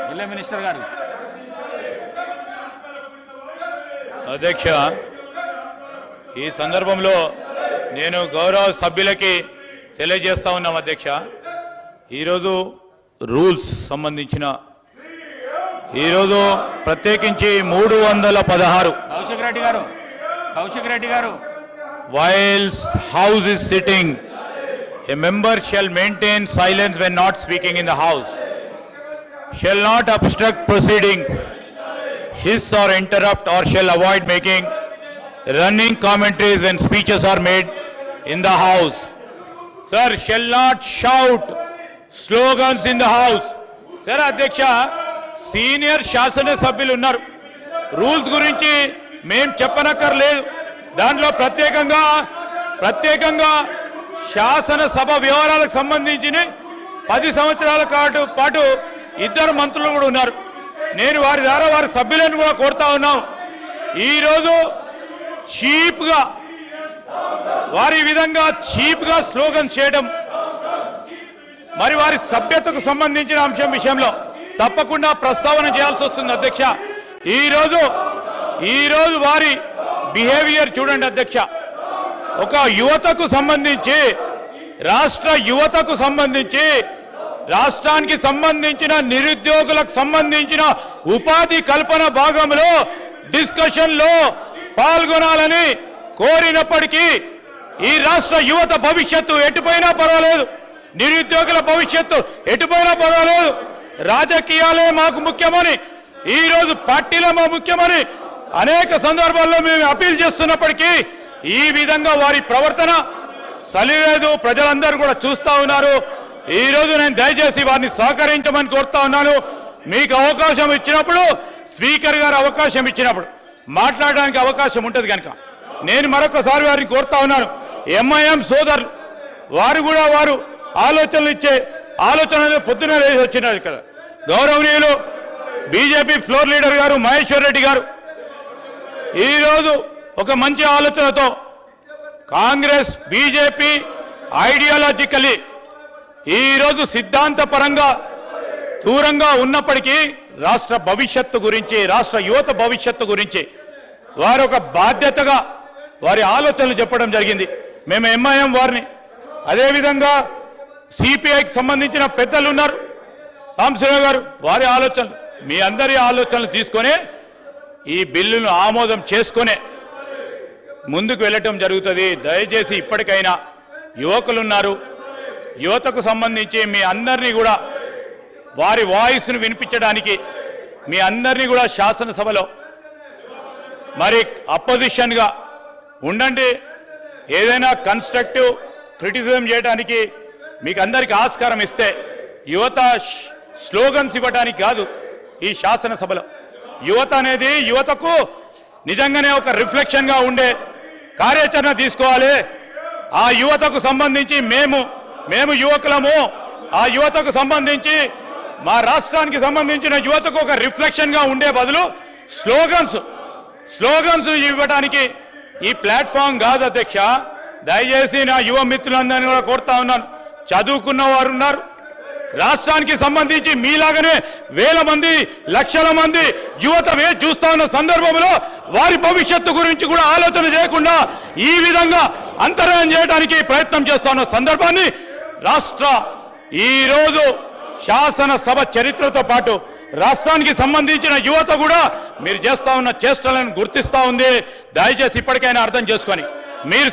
జిల్లా మినిస్టర్ గారు. అధ్యక్ష, ఈ సందర్భంలో నేను గౌరవ సభ్యులకి తెలియజేస్తా ఉన్నాం అధ్యక్ష. ఈరోజు రూల్స్ సంబంధించిన ఈరోజు ప్రత్యేకించి 316 కౌశిక్ రెడ్డి గారు whilst house is sitting, a member shall maintain silence when not speaking in the house, shall not obstruct proceedings, hiss or interrupt, or shall avoid making running commentaries when speeches are made in the house. Sir, shall not shout slogans in the house. Sir, అధ్యక్ష, senior శాసన సభ్యులు ఉన్నారు. Rules గురించి మేం చెప్పనక్కర్లేదు. దాంట్లో ప్రత్యేకంగా శాసనసభ వ్యవహారాలకు సంబంధించిన 10 సంవత్సరాల పాటు ఇద్దరు మంత్రులు కూడా ఉన్నారు. నేను వారి ద్వారా వారి సభ్యులను కూడా కోరుతా ఉన్నాం. ఈరోజు చీప్గా వారి విధంగా చీప్గా స్లోగన్ చేయడం, మరి వారి సభ్యతకు సంబంధించిన అంశం విషయంలో తప్పకుండా ప్రస్తావన చేయాల్సి వస్తుంది అధ్యక్ష. ఈరోజు వారి బిహేవియర్ చూడండి అధ్యక్ష. ఒక యువతకు సంబంధించి రాష్ట్ర యువతకు సంబంధించి రాష్ట్రానికి సంబంధించిన నిరుద్యోగులకు సంబంధించిన ఉపాధి కల్పన భాగంలో డిస్కషన్లో పాల్గొనాలని కోరినప్పటికీ ఈ రాష్ట్ర యువత భవిష్యత్తు ఎటుపోయినా పర్వాలేదు, నిరుద్యోగుల భవిష్యత్తు ఎటుపోయినా పర్వాలేదు, రాజకీయాలే మాకు ముఖ్యమని, ఈరోజు పార్టీలే మా ముఖ్యమని అనేక సందర్భాల్లో మేము అపీల్ చేస్తున్నప్పటికీ ఈ విధంగా వారి ప్రవర్తన సలిలేదు. ప్రజలందరూ కూడా చూస్తూ ఉన్నారు. ఈరోజు నేను దయచేసి వారిని సహకరించమని కోరుతా ఉన్నాను. మీకు అవకాశం ఇచ్చినప్పుడు, స్పీకర్ గారు అవకాశం ఇచ్చినప్పుడు మాట్లాడడానికి అవకాశం ఉంటుంది కనుక నేను మరొకసారి వారిని కోరుతా ఉన్నాను. ఎంఐఎం సోదరులు వారు ఆలోచనలు ఇచ్చే ఆలోచన పొద్దున వేసి వచ్చినారు. ఇక్కడ గౌరవనీయులు బీజేపీ ఫ్లోర్ లీడర్ గారు మహేశ్వర్ రెడ్డి గారు ఈరోజు ఒక మంచి ఆలోచనతో కాంగ్రెస్ బీజేపీ ఐడియాలజికలీ ఈరోజు సిద్ధాంతపరంగా దూరంగా ఉన్నప్పటికీ రాష్ట్ర భవిష్యత్తు గురించి, రాష్ట్ర యువత భవిష్యత్తు గురించి వారు ఒక బాధ్యతగా వారి ఆలోచనలు చెప్పడం జరిగింది. మేము ఎంఐఎం వారిని, అదేవిధంగా సిపిఐకి సంబంధించిన పెద్దలు ఉన్నారు, సాంబశివరావు గారు, వారి ఆలోచనలు, మీ అందరి ఆలోచనలు తీసుకొని ఈ బిల్లును ఆమోదం చేసుకునే ముందుకు వెళ్ళటం జరుగుతుంది. దయచేసి ఇప్పటికైనా యువకులు ఉన్నారు, యువతకు సంబంధించి మీ అందరినీ కూడా వారి వాయిస్ను వినిపించడానికి మీ అందరినీ కూడా శాసనసభలో మరి అపోజిషన్గా ఉండండి. ఏదైనా కన్స్ట్రక్టివ్ క్రిటిసిజం చేయడానికి మీకు అందరికీ ఆస్కారం ఇస్తే, యువత స్లోగన్స్ ఇవ్వడానికి కాదు. ఈ శాసనసభలో యువత అనేది యువతకు నిజంగానే ఒక రిఫ్లెక్షన్గా ఉండే కార్యాచరణ తీసుకోవాలి. ఆ యువతకు సంబంధించి మేము యువకులము, ఆ యువతకు సంబంధించి మా రాష్ట్రానికి సంబంధించిన యువతకు ఒక రిఫ్లెక్షన్గా ఉండే బదులు స్లోగన్స్ ఇవ్వడానికి ఈ ప్లాట్ఫామ్ కాదు అధ్యక్ష. దయచేసి నా యువ మిత్రులందరినీ కూడా కోరుతా ఉన్నాను. చదువుకున్న వారు ఉన్నారు, రాష్ట్రానికి సంబంధించి మీలాగనే వేల మంది లక్షల మంది యువత చూస్తా ఉన్న సందర్భంలో వారి భవిష్యత్తు గురించి కూడా ఆలోచన చేయకుండా ఈ విధంగా అంతరాయం చేయడానికి ప్రయత్నం చేస్తున్న సందర్భాన్ని ఈరోజు శాసనసభ చరిత్రతో పాటు రాష్ట్రానికి సంబంధించిన యువత కూడా మీరు చేస్తా ఉన్న చేష్టలను గుర్తిస్తా ఉంది. దయచేసి ఇప్పటికైనా అర్థం చేసుకొని మీరు